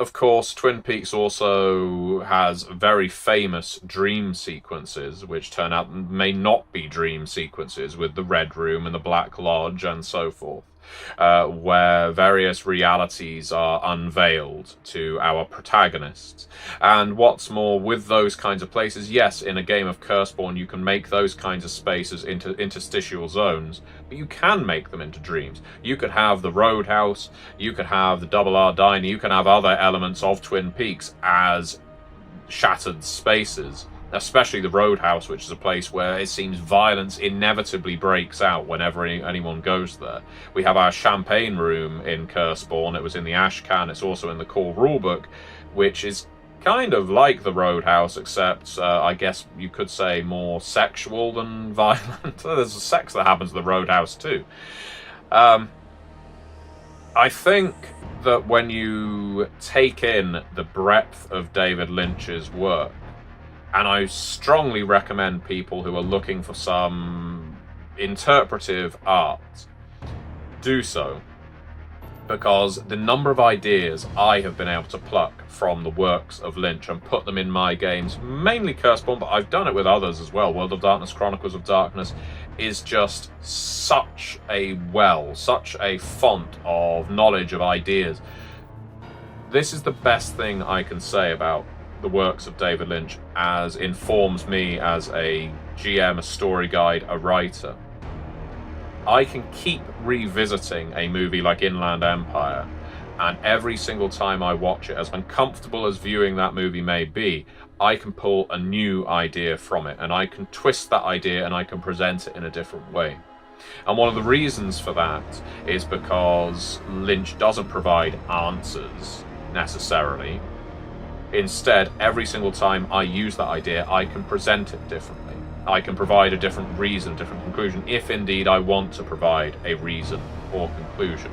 Of course, Twin Peaks also has very famous dream sequences, which turn out may not be dream sequences, with the Red Room and the Black Lodge and so forth, where various realities are unveiled to our protagonists. And what's more, with those kinds of places, yes, in a game of Curseborne, you can make those kinds of spaces into interstitial zones, but you can make them into dreams. You could have the Roadhouse, you could have the Double R Diner, you can have other elements of Twin Peaks as shattered spaces, especially the Roadhouse, which is a place where it seems violence inevitably breaks out whenever anyone goes there. We have our Champagne Room in Curseborne. It was in the Ash Can. It's also in the core rulebook, which is kind of like the Roadhouse, except I guess you could say more sexual than violent. There's sex that happens at the Roadhouse too. I think that when you take in the breadth of David Lynch's work, and I strongly recommend people who are looking for some interpretive art do so, because the number of ideas I have been able to pluck from the works of Lynch and put them in my games, mainly Curseborne, but I've done it with others as well. World of Darkness, Chronicles of Darkness is just such a well, such a font of knowledge, of ideas. This is the best thing I can say about the works of David Lynch, as informs me as a GM, a story guide, a writer. I can keep revisiting a movie like Inland Empire, and every single time I watch it, as uncomfortable as viewing that movie may be, I can pull a new idea from it, and I can twist that idea and I can present it in a different way. And one of the reasons for that is because Lynch doesn't provide answers necessarily. Instead, every single time I use that idea, I can present it differently. I can provide a different reason, a different conclusion, if indeed I want to provide a reason or conclusion.